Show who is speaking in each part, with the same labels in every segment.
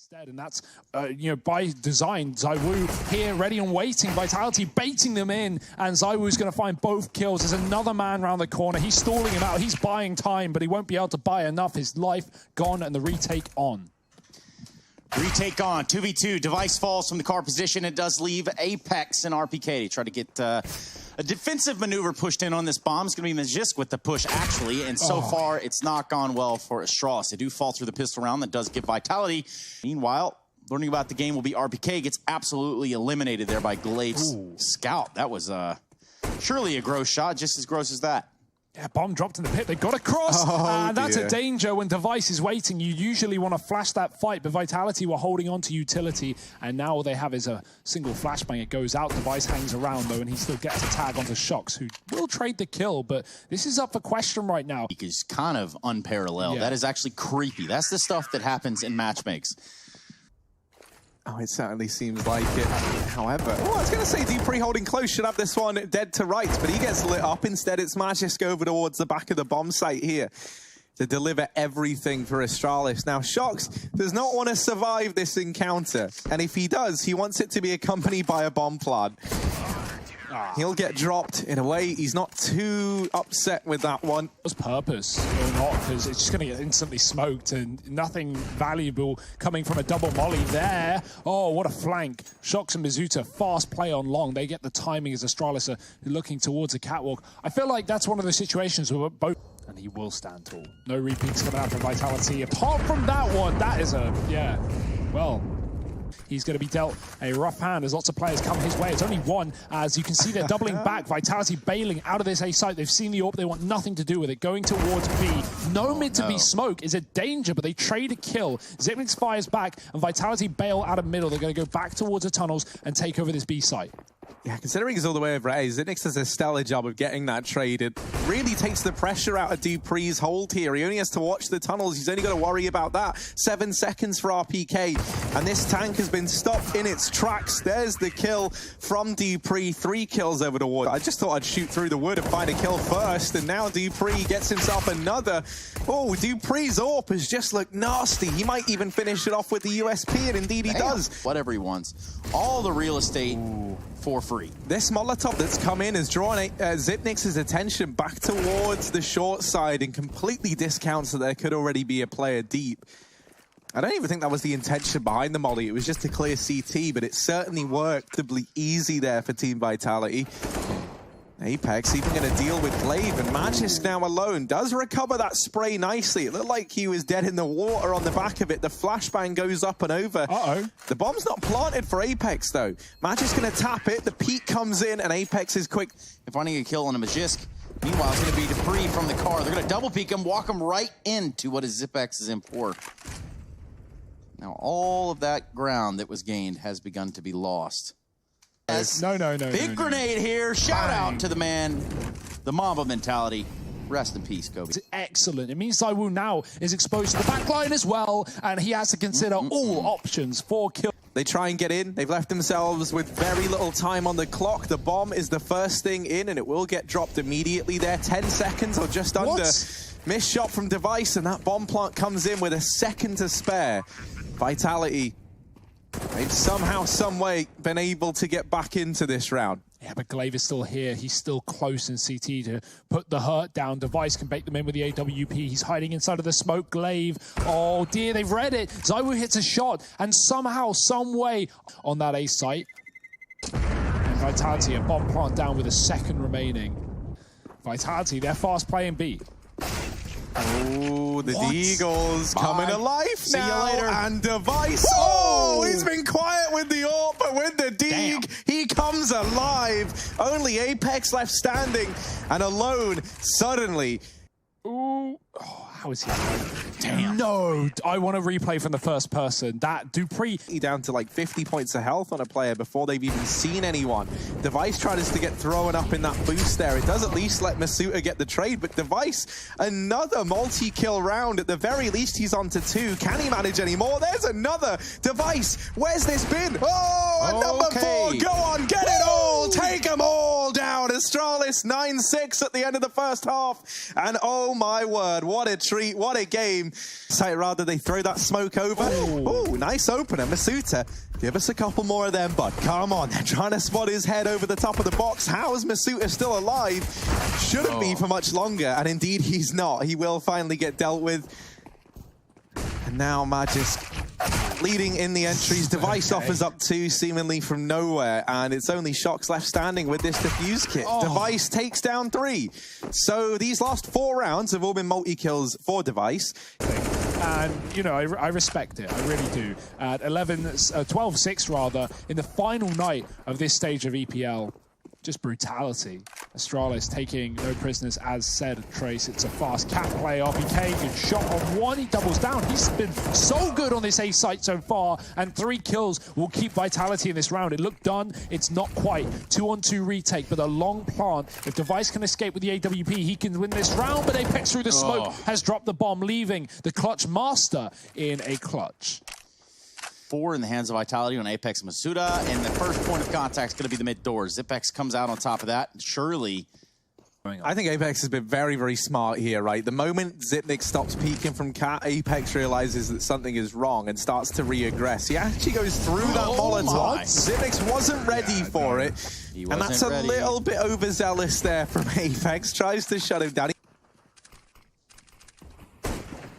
Speaker 1: instead, and that's by design. ZywOo here, ready and waiting. Vitality baiting them in, and ZywOo's going to find both kills. There's another man around the corner. He's stalling him out. He's buying time, but he won't be able to buy enough. His life gone, and the retake on.
Speaker 2: Retake on, 2v2. Device falls from the car position. It does leave Apex and RPK to try to get a defensive maneuver pushed in on this bomb. It's going to be Magisk with the push, actually. And so far, it's not gone well for Astralis. They do fall through the pistol round. That does give Vitality. Meanwhile, learning about the game will be RPK. Gets absolutely eliminated there by Glaive's scout. That was surely a gross shot, just as gross as that.
Speaker 1: Yeah, bomb dropped in the pit. They got across, and that's a danger when Device is waiting. You usually want to flash that fight, but Vitality were holding on to utility, and now all they have is a single flashbang. It goes out. Device hangs around, though, and he still gets a tag onto Shox, who will trade the kill, but this is up for question right now.
Speaker 2: Is kind of unparalleled. Yeah. That is actually creepy. That's the stuff that happens in match makes.
Speaker 3: Oh, it certainly seems like it. However, I was going to say dupreeh holding close should have this one dead to rights, but he gets lit up. Instead, it's Magisk over towards the back of the bomb site here to deliver everything for Astralis. Now, Shox does not want to survive this encounter, and if he does, he wants it to be accompanied by a bomb plant. He'll get dropped. In a way, he's not too upset with that one.
Speaker 1: It was purpose or not, because it's just going to get instantly smoked, and nothing valuable coming from a double molly there. Oh, what a flank. Shox and Mizuta, fast play on long. They get the timing as Astralis are looking towards a catwalk. I feel like that's one of the situations where both... And he will stand tall. No repeats coming out from Vitality. Apart from that one, that is a... Yeah, well... He's going to be dealt a rough hand as lots of players come his way. It's only one, as you can see they're doubling back. Vitality bailing out of this A site. They've seen the AWP, they want nothing to do with it. Going towards B. No mid to B smoke is a danger, but they trade a kill. Xyp9x fires back, and Vitality bail out of middle. They're going to go back towards the tunnels and take over this B site.
Speaker 3: Yeah, considering he's all the way over A, Xyp9x does a stellar job of getting that trade. It really takes the pressure out of dupreeh's hold here. He only has to watch the tunnels. He's only got to worry about that. 7 seconds for RPK, and this tank has been stopped in its tracks. There's the kill from dupreeh. 3 kills over the wood. I just thought I'd shoot through the wood and find a kill first, and now dupreeh gets himself another. Oh, dupreeh's AWP has just looked nasty. He might even finish it off with the USP, and indeed he does.
Speaker 2: Whatever he wants. All the real estate for free.
Speaker 3: This Molotov that's come in has drawn Xyp9x's attention back towards the short side and completely discounts that there could already be a player deep. I don't even think that was the intention behind the molly. It was just to clear CT, but it certainly worked to be easy there for Team Vitality. Apex even going to deal with Glaive, and Magisk now alone does recover that spray nicely. It looked like he was dead in the water on the back of it. The flashbang goes up and over. The bomb's not planted for Apex, though. Magisk going to tap it. The peek comes in, and Apex is quick.
Speaker 2: If finding a kill on a Magisk. Meanwhile, it's going to be dupreeh from the car. They're going to double peek him, walk him right into what is Xyp9x is in for. Now, all of that ground that was gained has begun to be lost.
Speaker 1: No.
Speaker 2: Big grenade here. Shout out to the man. The Mamba mentality. Rest in peace, Kobe.
Speaker 1: It's excellent. It means ZywOo now is exposed to the backline as well, and he has to consider all options for kill.
Speaker 3: They try and get in. They've left themselves with very little time on the clock. The bomb is the first thing in, and it will get dropped immediately there. 10 seconds or just under. Missed shot from Device, and that bomb plant comes in with a second to spare. Vitality, they've somehow, some way been able to get back into this round.
Speaker 1: Yeah, but Glaive is still here. He's still close in CT to put the hurt down. Device can bait them in with the AWP. He's hiding inside of the smoke. Glaive, oh dear, they've read it. ZywOo hits a shot, and somehow, some way on that A site. And Vitality, a bomb plant down with a second remaining. Vitality, they're fast playing B.
Speaker 3: Oh, the Deagles coming alive now.
Speaker 2: See you later.
Speaker 3: And Device. Oh, he's been quiet with the AWP, but with the Deag, he comes alive. Only Apex left standing, and alone, suddenly.
Speaker 1: Ooh. Oh, how is he? Damn. No, I want to replay from the first person. That dupreeh.
Speaker 3: Down to like 50 points of health on a player before they've even seen anyone. Device tries to get thrown up in that boost there. It does at least let Mizuta get the trade, but Device, another multi-kill round. At the very least, he's on to 2. Can he manage any more? There's another. Device, where's this been? Oh, and number 4, go on, get it all. Take them all down. Astralis 9-6 at the end of the first half. And oh my word, what a retreat. What a game. So rather they throw that smoke over. Oh, nice opener. Masuta, give us a couple more of them, bud. Come on. They're trying to spot his head over the top of the box. How is Masuta still alive? Shouldn't be for much longer. And indeed, he's not. He will finally get dealt with. And now Magisk leading in the entries. Device offers up 2 seemingly from nowhere, and it's only Shox left standing with this defuse kit. Device takes down 3. So these last 4 rounds have all been multi-kills for Device.
Speaker 1: And, you know, I respect it. I really do. At 12-6 rather, in the final night of this stage of EPL. Just brutality. Astralis taking no prisoners, as said, Trace. It's a fast cat play. RPK, good shot on 1. He doubles down. He's been so good on this A site so far, and 3 kills will keep Vitality in this round. It looked done. It's not quite. 2-on-2 retake, but a long plant. If Device can escape with the AWP, he can win this round, but Apex through the smoke has dropped the bomb, leaving the clutch master in a clutch.
Speaker 2: 4 in the hands of Vitality on Apex Masuda, and the first point of contact is going to be the mid door. Zipex comes out on top of that. Surely.
Speaker 3: I think Apex has been very, very smart here, right? The moment Zipnik stops peeking from Cat, Apex realizes that something is wrong and starts to re-aggress. He actually goes through that Molotov. Zipnik wasn't ready for it. And that's a little bit overzealous there from Apex. Tries to shut him down.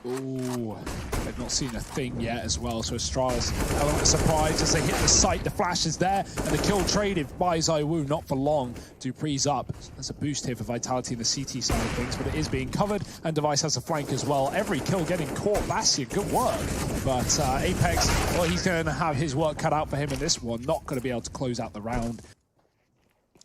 Speaker 1: Ooh, they've not seen a thing yet as well, so Astralis, element of surprise as they hit the site. The flash is there, and the kill traded by ZywOo, not for long. Dupree's up. There's a boost here for Vitality in the CT side of things, but it is being covered, and Device has a flank as well. Every kill getting caught. Bastion, good work. But Apex, well, he's going to have his work cut out for him in this one. Not going to be able to close out the round.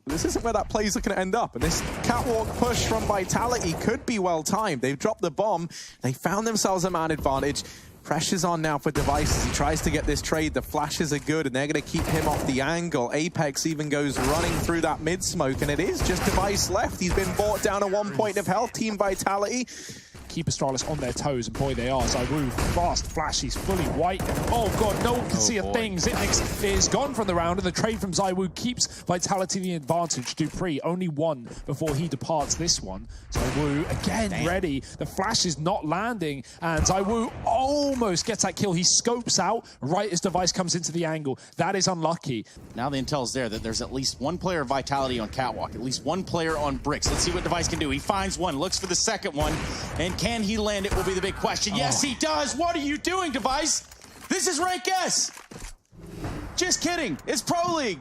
Speaker 3: This isn't where that play's looking to end up, and this catwalk push from Vitality could be well timed. They've dropped the bomb. They found themselves a man advantage. Pressure's on now for Device as he tries to get this trade. The flashes are good, and they're going to keep him off the angle. Apex even goes running through that mid-smoke, and it is just Device left. He's been brought down to 1 point of health. Team Vitality
Speaker 1: keep Astralis on their toes, and boy, they are. ZywOo, fast flash, he's fully white. Oh god, no one can see a thing. Zipnix is gone from the round, and the trade from ZywOo keeps Vitality the advantage. Dupree only 1 before he departs this one. ZywOo again ready. The flash is not landing, and ZywOo almost gets that kill. He scopes out right as Device comes into the angle. That is unlucky.
Speaker 2: Now the intel's there that there's at least 1 player of Vitality on catwalk, at least 1 player on bricks. Let's see what Device can do. He finds 1, looks for the second one, and can he land it will be the big question. Yes, he does. What are you doing, Device? This is rank S. Just kidding. It's Pro League.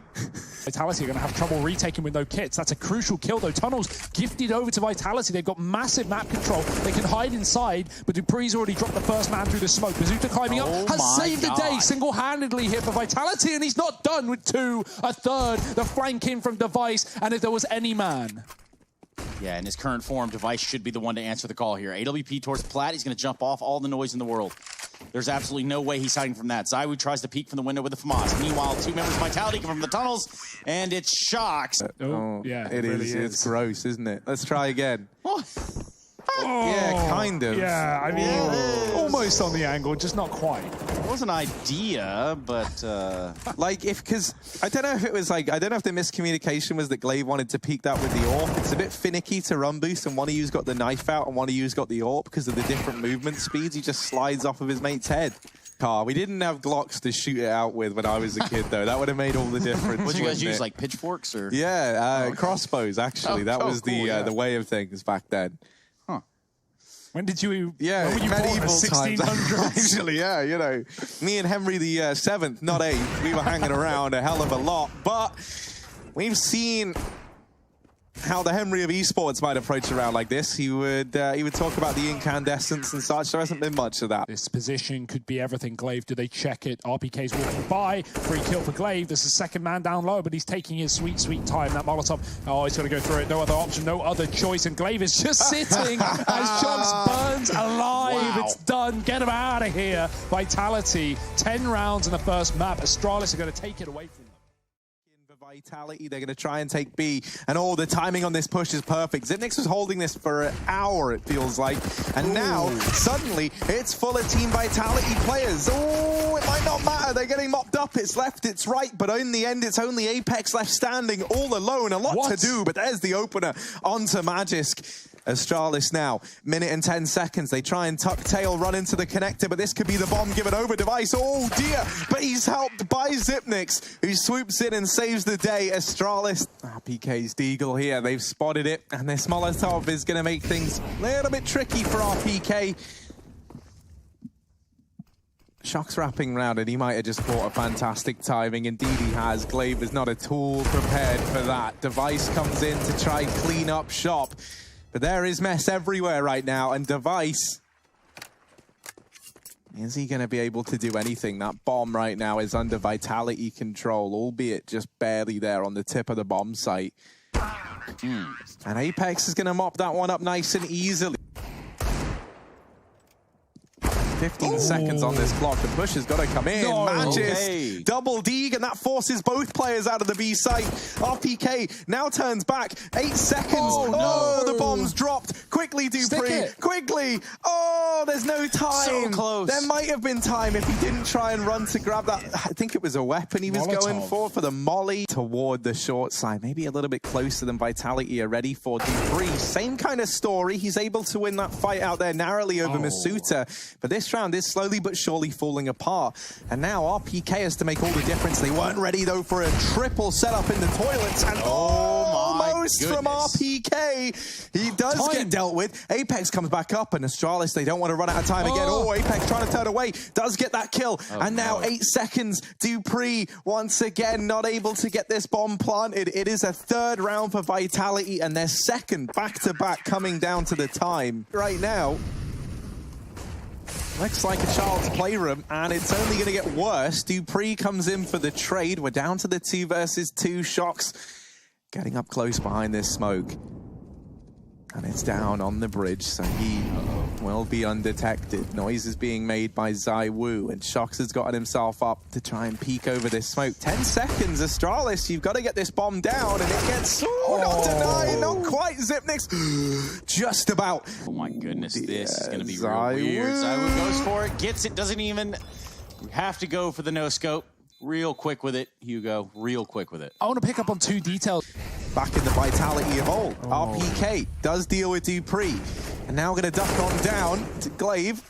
Speaker 1: Vitality are going to have trouble retaking with no kits. That's a crucial kill, though. Tunnels gifted over to Vitality. They've got massive map control. They can hide inside, but Dupree's already dropped the first man through the smoke. Bazooka climbing up has saved the day single-handedly here for Vitality, and he's not done with 2. A third, the flank in from Device, and if there was any man.
Speaker 2: Yeah, in his current form, Device should be the one to answer the call here. AWP towards Plat. He's going to jump off, all the noise in the world. There's absolutely no way he's hiding from that. ZywOo tries to peek from the window with the FAMAS. Meanwhile, 2 members of Vitality come from the tunnels, and it's Shox.
Speaker 1: Yeah,
Speaker 3: it really is. It's gross, isn't it? Let's try again.
Speaker 1: Oh,
Speaker 3: yeah, kind of.
Speaker 1: Yeah, I mean, almost on the angle, just not quite.
Speaker 2: It was an idea, but
Speaker 3: like because I don't know if it was like I don't know if the miscommunication was that Glaive wanted to peek that with the AWP. It's a bit finicky to run boost, and one of you's got the knife out, and one of you's got the AWP because of the different movement speeds. He just slides off of his mate's head. We didn't have Glocks to shoot it out with when I was a kid, though. That would have made all the difference.
Speaker 2: What did you guys use, like pitchforks or?
Speaker 3: Yeah, crossbows. Actually, that was the way of things back then.
Speaker 1: When did you?
Speaker 3: Yeah,
Speaker 1: when were you
Speaker 3: medieval
Speaker 1: born?
Speaker 3: times. Actually, yeah, you know, me and Henry the 7th, not 8th, we were hanging around a hell of a lot. But we've seen how the Henry of esports might approach around like this. He would talk about the incandescence and such. There hasn't been much of that.
Speaker 1: This position could be everything. Glaive, do they check it? RPK's walking by. Free kill for Glaive. This is second man down low, but he's taking his sweet, sweet time. That Molotov, he's going to go through it. No other option, no other choice. And Glaive is just sitting as Shox burns alive. Wow. It's done. Get him out of here. Vitality, 10 rounds in the first map. Astralis are going to take it away from them.
Speaker 3: Vitality, they're going to try and take B, and the timing on this push is perfect. Zipnix was holding this for an hour, it feels like, and now suddenly it's full of Team Vitality players. It might not matter, they're getting mopped up, it's left, it's right, but in the end it's only Apex left standing all alone. A lot to do, but there's the opener onto Magisk. Astralis now, minute and 10 seconds. They try and tuck tail, run into the connector, but this could be the bomb given over. Device, oh dear, but he's helped by Xyp9x, who swoops in and saves the day. Astralis, RPK's Deagle here, they've spotted it, and this Molotov is going to make things a little bit tricky for RPK. Shock's wrapping around, and he might have just bought a fantastic timing. Indeed he has. Glaive is not at all prepared for that. Device comes in to try and clean up shop. But there is mess everywhere right now, and Device, is he going to be able to do anything? That bomb right now is under Vitality control, albeit just barely there on the tip of the bomb site. And Apex is going to mop that one up nice and easily. 15 seconds on this clock. The push has got to come in. Matches. Double Deeg, and that forces both players out of the B site. RPK now turns back. 8 seconds. Oh, the bomb's dropped. Quickly, Dupree. Quickly. Oh, there's no time.
Speaker 2: So close.
Speaker 3: There might have been time if he didn't try and run to grab that. I think it was a weapon he was going for the molly toward the short side. Maybe a little bit closer than Vitality are ready for. Dupree, same kind of story. He's able to win that fight out there narrowly over Masuta. But this round is slowly but surely falling apart. And now RPK has to make all the difference. They weren't ready, though, for a triple setup in the toilets. And almost from RPK. He does get dealt with. Apex comes back up, and Astralis, they don't want to run out of time again. Oh, Apex trying to turn away. Does get that kill. And now 8 seconds. Dupree, once again, not able to get this bomb planted. It is a third round for Vitality, and their second back-to-back coming down to the time. Right now, looks like a child's playroom, and it's only going to get worse. Dupree comes in for the trade. We're down to the 2 versus 2. Shocks getting up close behind this smoke. And it's down on the bridge, so he will be undetected. Noise is being made by ZywOo, and Shocks has gotten himself up to try and peek over this smoke. 10 seconds, Astralis, you've got to get this bomb down, and it gets, not denied, not quite. Xyp9x, just about.
Speaker 2: Oh my goodness, this is going to be real weird. ZywOo goes for it, gets it, doesn't even have to go for the no-scope. Real quick with it, Hugo, real quick with it.
Speaker 1: I want to pick up on 2 details.
Speaker 3: Back in the Vitality of old. RPK does deal with Dupree. And now going to duck on down to Glaive.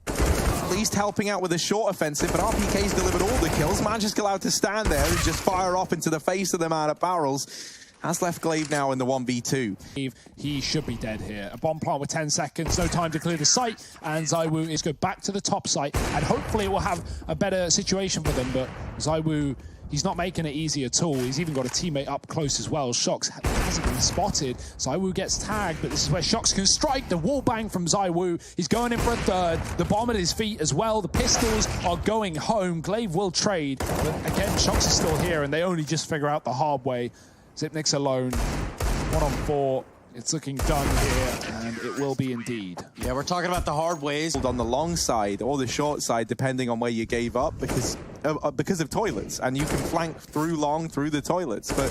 Speaker 3: At least helping out with a short offensive, but RPK's delivered all the kills. Man just allowed to stand there and just fire off into the face of the man at barrels. Has left Glaive now in the 1v2.
Speaker 1: He should be dead here. A bomb plant with 10 seconds, no time to clear the site, and ZywOo is going back to the top site, and hopefully it will have a better situation for them, but ZywOo, he's not making it easy at all. He's even got a teammate up close as well. Shocks hasn't been spotted. ZywOo gets tagged, but this is where Shocks can strike. The wall bang from ZywOo. He's going in for a third. The bomb at his feet as well. The pistols are going home. Glaive will trade, but again, Shocks is still here, and they only just figure out the hard way. Xyp9x alone, 1 on 4. It's looking done here, and it will be indeed.
Speaker 2: Yeah, we're talking about the hard ways.
Speaker 3: On the long side or the short side, depending on where you gave up, because of toilets, and you can flank through long through the toilets. But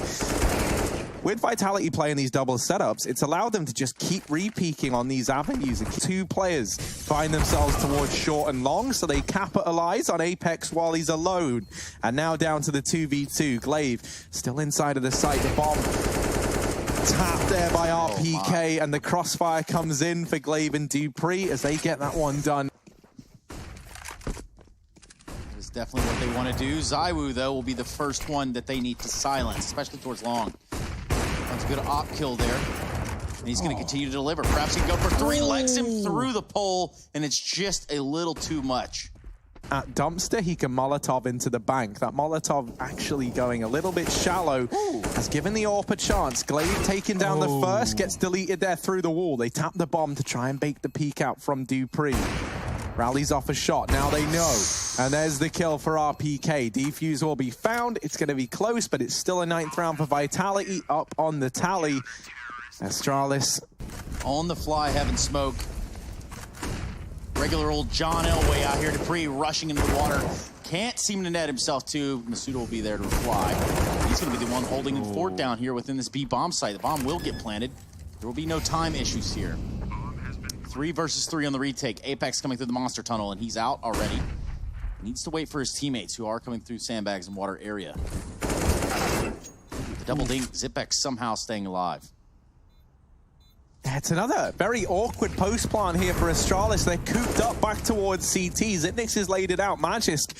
Speaker 3: with Vitality playing these double setups, it's allowed them to just keep re-peaking on these avenues. 2 players find themselves towards short and long, so they capitalize on Apex while he's alone. And now down to the 2v2. Glaive still inside of the site. The bomb tapped there by RPK, and the crossfire comes in for Glaive and Dupree as they get that one done.
Speaker 2: That's definitely what they want to do. ZywOo, though, will be the first one that they need to silence, especially towards long. That's a good op kill there. And he's going to continue to deliver. Perhaps he can go for 3, legs him through the pole, and it's just a little too much.
Speaker 3: At Dumpster, he can Molotov into the bank. That Molotov actually going a little bit shallow has given the AWP a chance. Glaive taking down the first, gets deleted there through the wall. They tap the bomb to try and bake the peek out from Dupree. Rallies off a shot, now they know. And there's the kill for RPK. Defuse will be found. It's going to be close, but it's still a 9th round for Vitality up on the tally. Astralis
Speaker 2: on the fly, having smoke. Regular old John Elway out here. Dupree rushing into the water. Can't seem to net himself too. Masuda will be there to reply. He's going to be the one holding the fort down here within this B bomb site. The bomb will get planted. There will be no time issues here. 3 versus 3 on the retake. Apex coming through the monster tunnel, and he's out already. He needs to wait for his teammates who are coming through sandbags and water area. The double dink. Xyp9x somehow staying alive.
Speaker 3: It's another very awkward post plant here for Astralis. They're cooped up back towards CT. Xyp9x has laid it out. Magisk,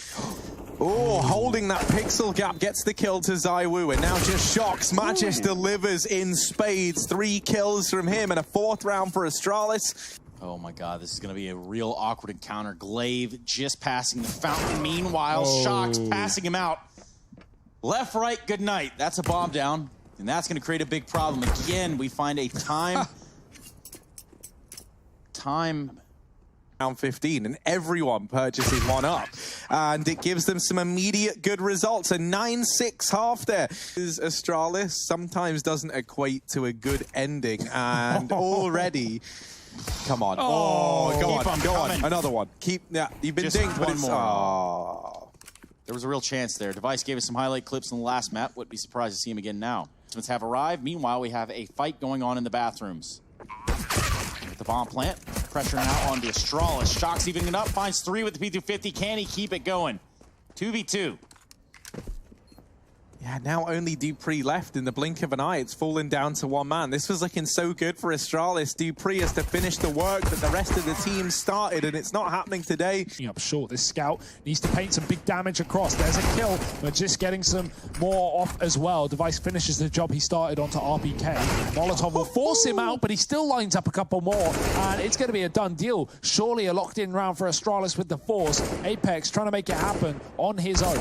Speaker 3: oh, holding that pixel gap, gets the kill to ZywOo, and now just Shox. Magisk delivers in spades. 3 kills from him and a 4th round for Astralis.
Speaker 2: Oh my god, this is going to be a real awkward encounter. Glaive just passing the fountain. Meanwhile, Shox passing him out. Left, right, good night. That's a bomb down, and that's going to create a big problem. Again, we find a time
Speaker 3: round 15, and everyone purchases one up, and it gives them some immediate good results. A 9-6 half there. Astralis sometimes doesn't equate to a good ending, and already, come on, go on, another one. You've been dinged, but it's
Speaker 2: There was a real chance there. Device gave us some highlight clips on the last map. Wouldn't be surprised to see him again now. Smiths have arrived. Meanwhile, we have a fight going on in the bathrooms. With the bomb plant, pressure now onto Astralis. Shox evening it up, finds 3 with the P250. Can he keep it going? 2v2.
Speaker 3: Yeah, now only dupreeh left. In the blink of an eye, it's fallen down to 1 man. This was looking so good for Astralis. dupreeh has to finish the work that the rest of the team started, and it's not happening today.
Speaker 1: Up short, this scout needs to paint some big damage across. There's a kill, but just getting some more off as well. Device finishes the job he started onto RPK. Molotov will force him out, but he still lines up a couple more, and it's going to be a done deal. Surely a locked-in round for Astralis with the force. Apex trying to make it happen on his own.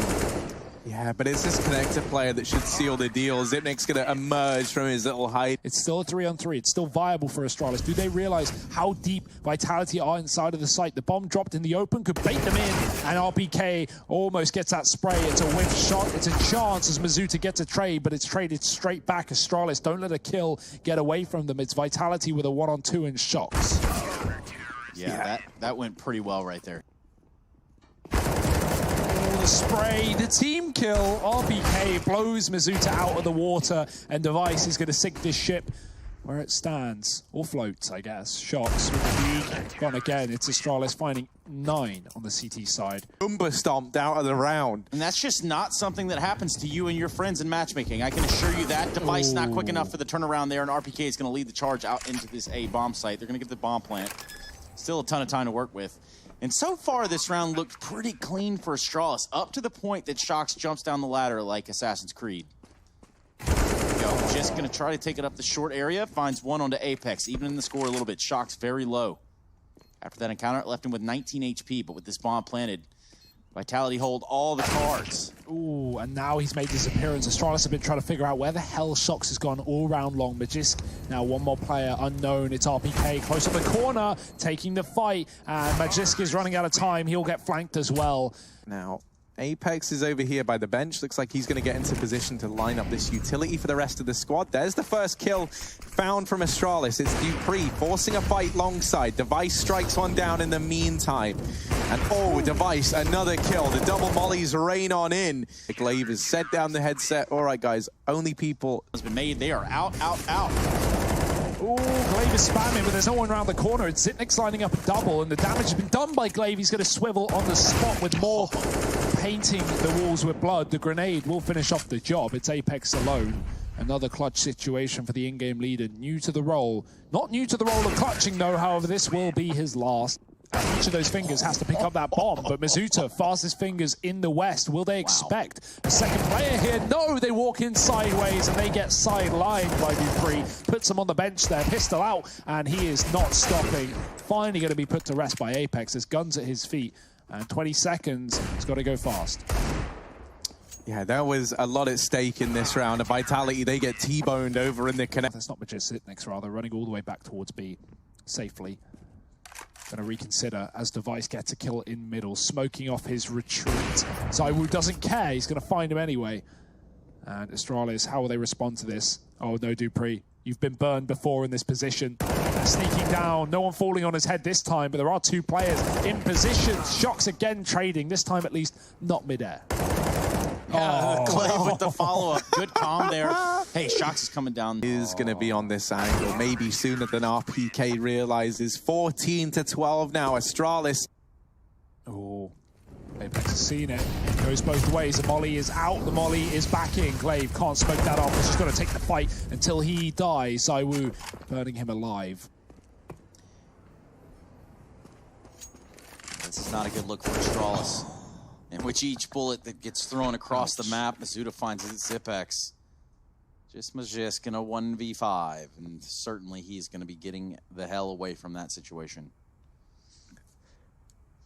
Speaker 3: Yeah, but it's this connector player that should seal the deal. Xyp9x going to emerge from his little hide.
Speaker 1: It's still a 3-on-3. It's still viable for Astralis. Do they realize how deep Vitality are inside of the site? The bomb dropped in the open, could bait them in, and RPK almost gets that spray. It's a whiff shot. It's a chance as Mizuta gets a trade, but it's traded straight back. Astralis don't let a kill get away from them. It's Vitality with a 1-on-2 in Shox.
Speaker 2: Yeah, that went pretty well right there.
Speaker 1: The spray, the team kill. RPK blows Mizuta out of the water, and Device is going to sink this ship where it stands, or floats, I guess. Shox with the lead. Gone again. It's Astralis finding 9 on the CT side.
Speaker 3: Umber stomped out of the round.
Speaker 2: And that's just not something that happens to you and your friends in matchmaking. I can assure you that. Device not quick enough for the turnaround there, and RPK is going to lead the charge out into this A bomb site. They're going to get the bomb plant. Still a ton of time to work with. And so far, this round looked pretty clean for Astralis, up to the point that Shox jumps down the ladder like Assassin's Creed. There we go. Just going to try to take it up the short area. Finds 1 onto Apex, evening the score a little bit. Shox very low. After that encounter, it left him with 19 HP, but with this bomb planted, Vitality hold all the cards.
Speaker 1: Ooh, and now he's made his appearance. Astralis have been trying to figure out where the hell Shox has gone all round long. Magisk, now 1 more player, unknown. It's RPK close on the corner, taking the fight. And Magisk is running out of time. He'll get flanked as well.
Speaker 3: Now, Apex is over here by the bench. Looks like he's going to get into position to line up this utility for the rest of the squad. There's the first kill found from Astralis. It's dupreeh forcing a fight long side. Device strikes one down in the meantime. And oh, Device, another kill. The double mollies rain on in. Glaive has set down the headset. All right, guys, only people...
Speaker 2: has been made. They are out.
Speaker 1: Ooh, Glaive is spamming, but there's no one around the corner. It's Xyp9x lining up a double, and the damage has been done by Glaive. He's going to swivel on the spot with more painting the walls with blood. The grenade will finish off the job. It's Apex alone. Another clutch situation for the in-game leader. New to the role. Not new to the role of clutching, though. However, this will be his last. Each of those fingers has to pick up that bomb, but Mizuta, fastest fingers in the West. Will they expect a second player here? No, they walk in sideways and they get sidelined by dupreeh. Puts him on the bench there, pistol out, and he is not stopping. Finally going to be put to rest by Apex. There's guns at his feet, and 20 seconds, he's got to go fast.
Speaker 3: Yeah, there was a lot at stake in this round. A Vitality, they get T-boned over in the connect.
Speaker 1: That's not Magisk, Xyp9x rather, running all the way back towards B safely. Going to reconsider as Device gets a kill in middle, smoking off his retreat. ZywOo doesn't care, he's going to find him anyway. And Astralis, how will they respond to this? Oh no, dupreeh, you've been burned before in this position. They're sneaking down, no one falling on his head this time, but there are 2 players in position. Shox again trading, this time at least not midair.
Speaker 2: Glaive with the follow-up. Good calm there. Hey, Shox is coming down.
Speaker 3: Is going to be on this angle, maybe sooner than RPK realizes. 14-12 now, Astralis.
Speaker 1: Oh, Apex has seen it. Goes both ways. The molly is out. The molly is back in. Glaive can't smoke that off. He's just got to take the fight until he dies. ZywOo burning him alive.
Speaker 2: This is not a good look for Astralis, in which each bullet that gets thrown across the map, Mizuta finds its Zipex. Just Magisk in a 1v5, and certainly he's going to be getting the hell away from that situation.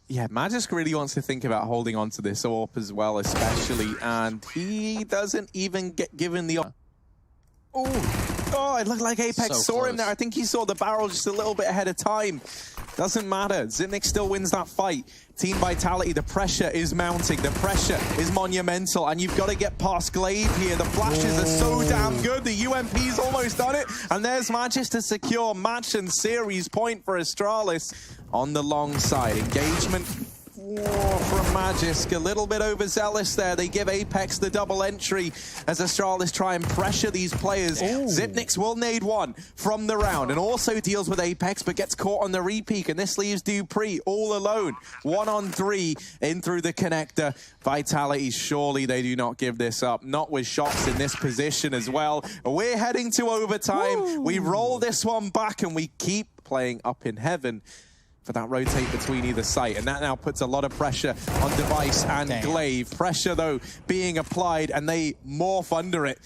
Speaker 3: Yeah, Magisk really wants to think about holding on to this AWP as well, especially, and he doesn't even get given the... Oh, it looked like Apex saw him there. I think he saw the barrel just a little bit ahead of time. Doesn't matter. Xyp9x still wins that fight. Team Vitality, the pressure is mounting. The pressure is monumental, and you've got to get past Glaive here. The flashes are so damn good. The UMP's almost done it, and there's Magisk to secure match and series point for Astralis on the long side. Engagement from Magisk, a little bit overzealous there. They give Apex the double entry as Astralis try and pressure these players. Xyp9x will nade one from the round and also deals with Apex, but gets caught on the repeak, and this leaves dupreeh all alone. 1-on-3 in through the connector. Vitality, surely they do not give this up. Not with shots in this position as well. We're heading to overtime. We roll this one back and we keep playing up in heaven for that rotate between either site, and that now puts a lot of pressure on Device and Glaive. Pressure, though, being applied, and they morph under it.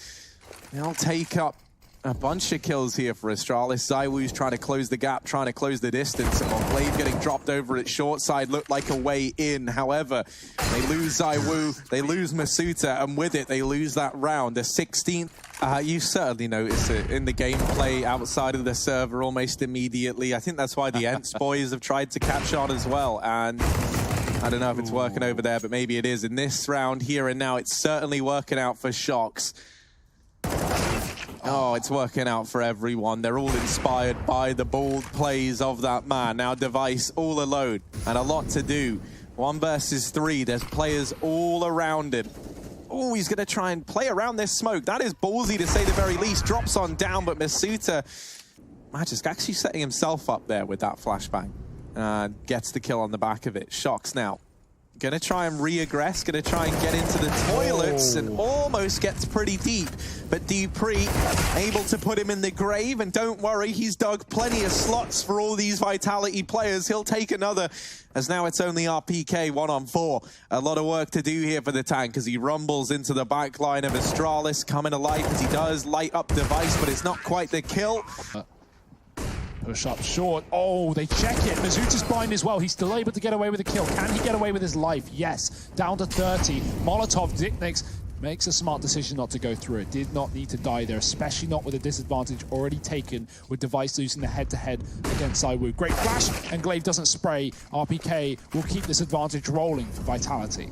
Speaker 3: They'll take up a bunch of kills here for Astralis. ZywOo's trying to close the gap, trying to close the distance, and while Glaive getting dropped over at short side looked like a way in. However, they lose ZywOo, they lose Mizuta, and with it, they lose that round. The 16th. You certainly notice it in the gameplay outside of the server almost immediately. I think that's why the Ents boys have tried to catch on as well. And I don't know if it's working over there, but maybe it is. In this round here and now, it's certainly working out for Shox. Oh, it's working out for everyone. They're all inspired by the bold plays of that man. Now Device all alone and a lot to do. 1 versus 3. There's players all around him. Oh, he's going to try and play around this smoke. That is ballsy to say the very least. Drops on down, but Mizuta, Magisk actually setting himself up there with that flashbang. Gets the kill on the back of it. Shox now. Going to try and re-aggress, going to try and get into the toilets and almost gets pretty deep. But dupreeh able to put him in the grave, and don't worry, he's dug plenty of slots for all these Vitality players. He'll take another, as now it's only RPK 1-on-4. A lot of work to do here for the tank as he rumbles into the back line of Astralis, coming alive as he does light up Device, but it's not quite the kill.
Speaker 1: Push up short. Oh, they check it. Mizuta's blind as well. He's still able to get away with a kill. Can he get away with his life? Yes. Down to 30. Molotov, Xyp9x makes a smart decision not to go through it. Did not need to die there, especially not with a disadvantage already taken with Device losing the head-to-head against ZywOo. Great flash, and Glaive doesn't spray. RPK will keep this advantage rolling for Vitality.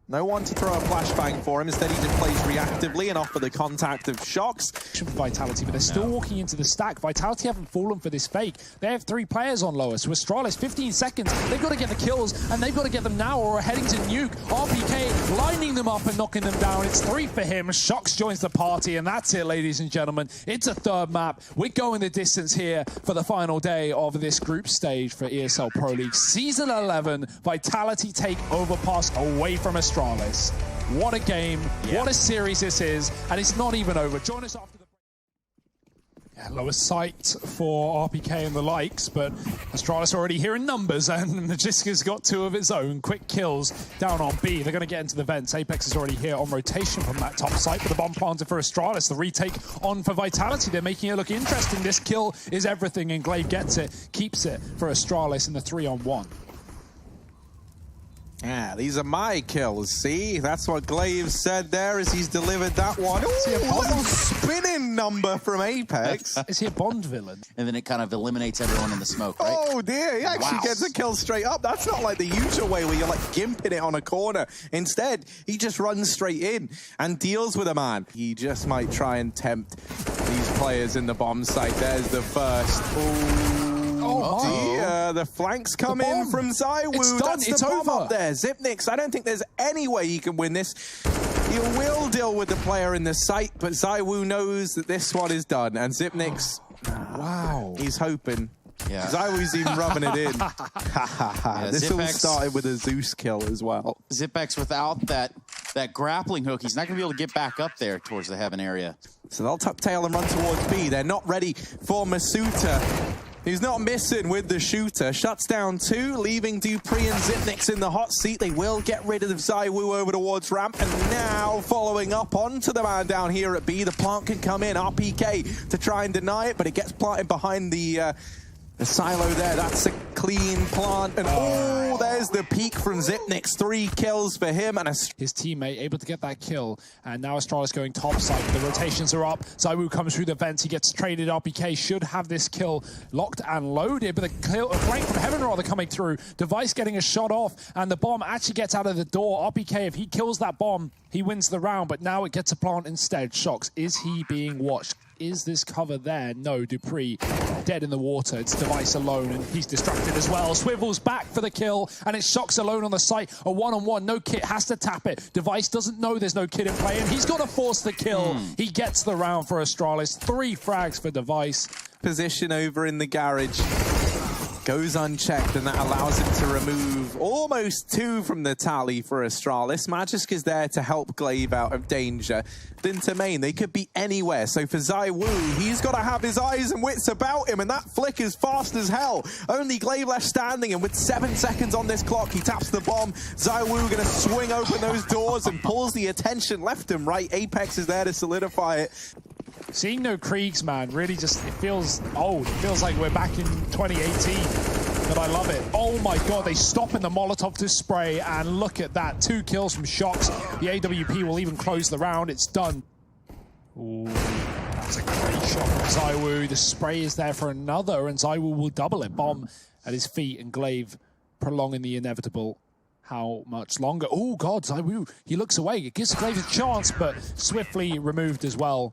Speaker 3: No one to throw a flashbang for him. Instead, he just plays reactively and off for the contact of Shox.
Speaker 1: Vitality, but they're still walking into the stack. Vitality haven't fallen for this fake. They have 3 players on lower. So Astralis, 15 seconds. They've got to get the kills, and they've got to get them now or are heading to nuke. RPK lining them up and knocking them down. It's 3 for him. Shox joins the party, and that's it, ladies and gentlemen. It's a 3rd map. We're going the distance here for the final day of this group stage for ESL Pro League. Season 11, Vitality take overpass away from Astralis. What a game, what a series this is, and it's not even over. Join us after the break. Yeah, lowest sight for RPK and the likes, but Astralis already here in numbers, and Magiska's got 2 of its own. Quick kills down on B. They're going to get into the vents. Apex is already here on rotation from that top site, but the bomb planted for Astralis. The retake on for Vitality. They're making it look interesting. This kill is everything, and Glaive gets it, keeps it for Astralis in the 3-on-1.
Speaker 3: Yeah, these are my kills, see? That's what Glaive said there as he's delivered that one. Ooh, little spinning number from Apex.
Speaker 1: Is he a Bond villain?
Speaker 2: And then it kind of eliminates everyone in the smoke, right?
Speaker 3: Oh dear, he actually gets a kill straight up. That's not like the usual way where you're like gimping it on a corner. Instead, he just runs straight in and deals with a man. He just might try and tempt these players in the bomb site. There's the first. Ooh. Oh dear, the flanks come in from ZywOo.
Speaker 1: It's done.
Speaker 3: That's
Speaker 1: It's
Speaker 3: the bomb
Speaker 1: over.
Speaker 3: up there. Xyp9x, I don't think there's any way he can win this. He will deal with the player in the site, but ZywOo knows that this one is done. And Xyp9x,
Speaker 1: wow,
Speaker 3: he's hoping.
Speaker 2: Yeah.
Speaker 3: Zywoo's even rubbing it in. This all started with a Zeus kill as well.
Speaker 2: Zipex without that grappling hook, he's not going to be able to get back up there towards the heaven area.
Speaker 3: So they'll tuck tail and run towards B. They're not ready for Masuta. He's not missing with the shooter. Shuts down 2, leaving Dupree and Zipnix in the hot seat. They will get rid of Zywoo over towards ramp. And now following up onto the man down here at B. The plant can come in. RPK to try and deny it, but it gets planted behind the silo there. That's a clean plant. And oh, there's the peak from Zipnix. 3 kills for him. And
Speaker 1: his teammate able to get that kill. And now Astralis going top side. The rotations are up. Zywoo comes through the vents. He gets traded. RPK should have this kill locked and loaded. But the kill, a flank from heaven rather coming through. Device getting a shot off. And the bomb actually gets out of the door. RPK, if he kills that bomb, he wins the round. But now it gets a plant instead. Shocks, is he being watched? Is this cover there? No, Dupree dead in the water. It's Device alone, and he's distracted as well. Swivels back for the kill, and it's Shocks alone on the site. A one-on-one, no kit, has to tap it. Device doesn't know there's no kit in play, and he's got to force the kill. He gets the round for Astralis. 3 frags for Device.
Speaker 3: Position over in the garage. Goes unchecked, and that allows him to remove almost 2 from the tally for Astralis. Magisk is there to help Glaive out of danger. Then to main, they could be anywhere. So for Zywoo, he's got to have his eyes and wits about him, and that flick is fast as hell. Only Glaive left standing, and with 7 seconds on this clock, he taps the bomb. Zywoo going to swing open those doors and pulls the attention left and right. Apex is there to solidify it.
Speaker 1: Seeing no Kriegs, man, really just, it feels old. It feels like we're back in 2018, but I love it. Oh my God, they stop in the Molotov to spray, and look at that. 2 kills from Shocks. The AWP will even close the round. It's done. Ooh, that's a great shot from Zywoo. The spray is there for another, and Zywoo will double it. Bomb at his feet, and Glaive prolonging the inevitable. How much longer? Oh God, Zywoo, he looks away. It gives Glaive a chance, but swiftly removed as well.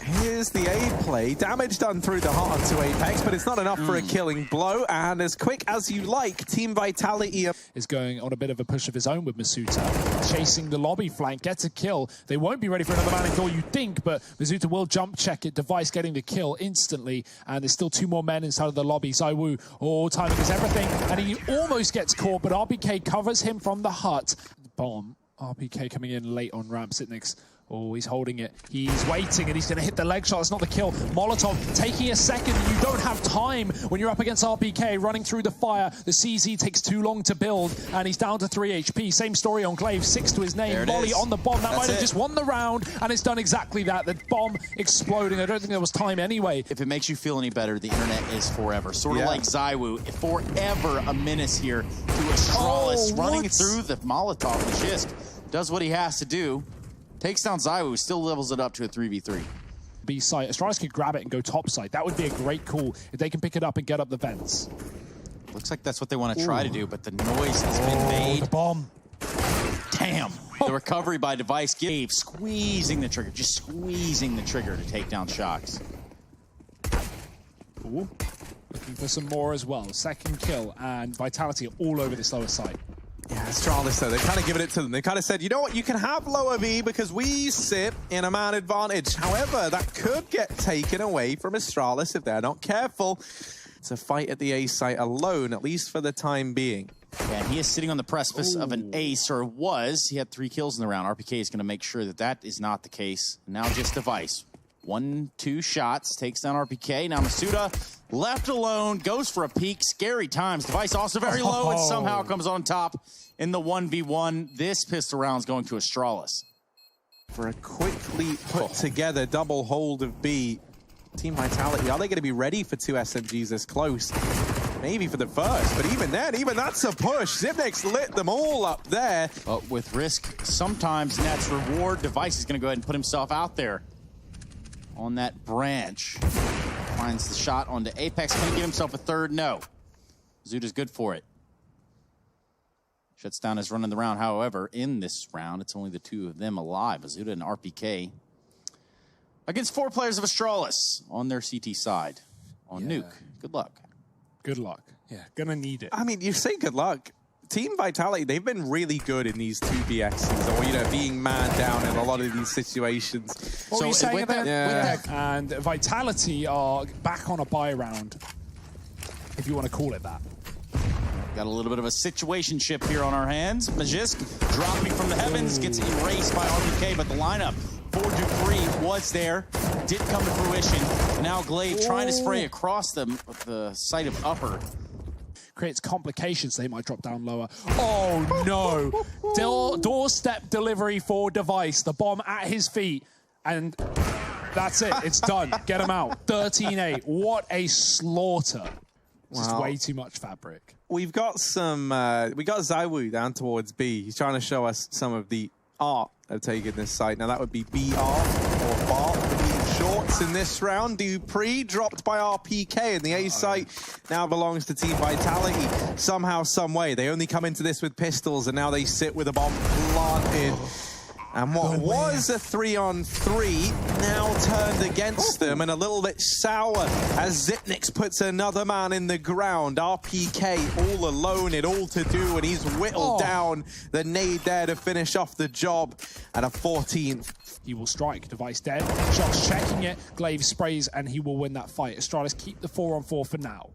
Speaker 3: Here's the A play. Damage done through the heart onto Apex, but it's not enough for a killing blow. And as quick as you like, Team Vitality
Speaker 1: is going on a bit of a push of his own with Masuta. Chasing the lobby flank, gets a kill. They won't be ready for another man in goal, you think, but Masuta will jump check it. Device getting the kill instantly. And there's still 2 more men inside of the lobby. Zywoo, timing is everything. And he almost gets caught, but RPK covers him from the hut. Bomb. RPK coming in late on ramp. Zipnix. Oh, he's holding it. He's waiting, and he's going to hit the leg shot. It's not the kill. Molotov taking a second. You don't have time when you're up against RPK, running through the fire. The CZ takes too long to build, and he's down to 3 HP. Same story on Glaive, 6 to his name. Molly on the bomb. That might have just won the round, and it's done exactly that. The bomb exploding. I don't think there was time anyway.
Speaker 2: If it makes you feel any better, the internet is forever. Sort of like Zywoo. Forever a menace here to Astralis. Running through the Molotov. Magisk does what he has to do. Takes down Zywoo, still levels it up to a 3v3.
Speaker 1: B site. Astralis could grab it and go top side. That would be a great call if they can pick it up and get up the vents.
Speaker 2: Looks like that's what they want to try to do, but the noise has been made.
Speaker 1: The bomb.
Speaker 2: Damn. The recovery by Device. Gabe squeezing the trigger, just squeezing the trigger to take down Shocks.
Speaker 1: Ooh. Looking for some more as well. Second kill, and Vitality all over this lower side.
Speaker 3: Yeah, Astralis, though, they've kind of given it to them. They kind of said, you know what, you can have lower V because we sit in a man advantage. However, that could get taken away from Astralis if they're not careful. It's a fight at the A site alone, at least for the time being.
Speaker 2: Yeah, and he is sitting on the precipice of an ace, or was. He had 3 kills in the round. RPK is going to make sure that that is not the case. Now just Device. 1-2 shots, takes down RPK. Now Masuta left alone, goes for a peek. Scary times. Device also very low and somehow comes on top in the 1v1. This pistol round is going to Astralis.
Speaker 3: For a quickly put together double hold of B, Team Vitality, are they going to be ready for 2 SMGs this close? Maybe for the first, but even then, even that's a push. Zipnix lit them all up there.
Speaker 2: But with risk, sometimes that's reward. Device is going to go ahead and put himself out there on that branch. Finds the shot onto Apex. Can he give himself a third? No. Zuta's good for it. Shuts down his run in the round. However, in this round, it's only the 2 of them alive. Zuta and RPK against 4 players of Astralis on their CT side. On Nuke. Good luck.
Speaker 1: Good luck. Yeah, gonna need it.
Speaker 3: I mean, you say good luck. Team Vitality, they've been really good in these 2BXs, or, you know, being man down in a lot of these situations.
Speaker 1: What were you saying
Speaker 2: with
Speaker 1: about
Speaker 2: that?
Speaker 3: Yeah.
Speaker 1: And Vitality are back on a buy round, if you want to call it that.
Speaker 2: Got a little bit of a situationship here on our hands. Magisk dropping from the heavens, gets erased by RPK, but the lineup for Dupree was there, did come to fruition. Now Glaive trying to spray across them with the site of upper.
Speaker 1: Creates complications, they might drop down lower. Oh no! Doorstep delivery for Device, the bomb at his feet, and that's it, it's done. Get him out. 13-8, what a slaughter. Just
Speaker 3: Wow.
Speaker 1: way too much fabric.
Speaker 3: We've got some, we got Zywoo down towards B. He's trying to show us some of the art of taking this site. Now that would be BR or Bart between shorts in this round. Dupree dropped by RPK, and the A site now belongs to Team Vitality. Somehow, some way, they only come into this with pistols, and now they sit with a bomb planted. And what was a 3-on-3 now turned against them, and a little bit sour as Zipnix puts another man in the ground. RPK all alone, it all to do, and he's whittled down the nade there to finish off the job at a 14th.
Speaker 1: He will strike. Device dead. Shots checking it. Glaive sprays, and he will win that fight. Astralis keep the 4-on-4 for now.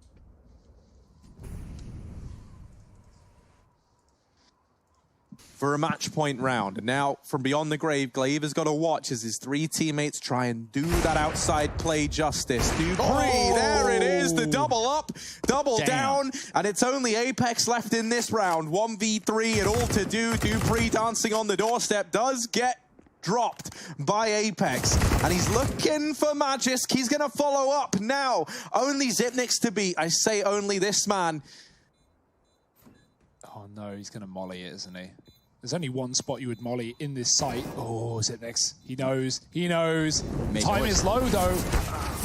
Speaker 3: For a match point round. And now from beyond the grave, Glaive has got to watch as his three teammates try and do that outside play justice. Dupree, there it is, the double up, double down, and it's only Apex left in this round. 1v3 and all to do. Dupree dancing on the doorstep does get dropped by Apex, and he's looking for Magisk. He's going to follow up now. Only Zipnix to beat. I say only this man.
Speaker 1: Oh no, he's going to molly it, isn't he? There's only one spot you would molly in this site. Oh, Zipnix. He knows. He knows. Time is low, though.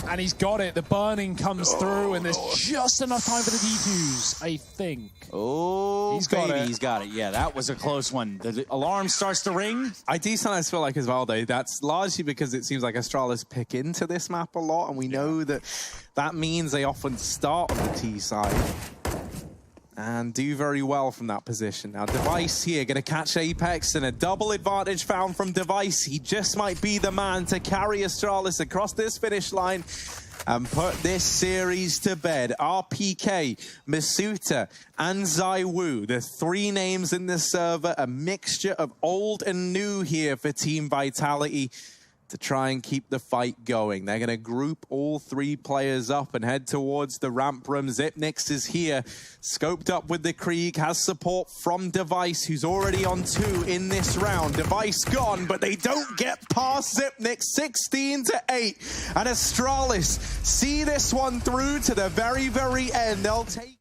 Speaker 1: And he's got it. The burning comes through, and there's just enough time for the defuse, I think.
Speaker 2: Oh,
Speaker 1: he's got it.
Speaker 2: He's got it. Yeah, that was a close one. The alarm starts to ring.
Speaker 3: I do sometimes feel like as well, though, that's largely because it seems like Astralis pick into this map a lot, and we know that that means they often start on the T side and do very well from that position. Now, Device here going to catch Apex, and a double advantage found from Device. He just might be the man to carry Astralis across this finish line and put this series to bed. RPK, Masuta, and Zywoo, the three names in this server, a mixture of old and new here for Team Vitality to try and keep the fight going. They're going to group all three players up and head towards the ramp room. Zipnix is here, scoped up with the Krieg, has support from Device, who's already on 2 in this round. Device gone, but they don't get past Zipnix, 16-8. And Astralis see this one through to the very, very end. They'll take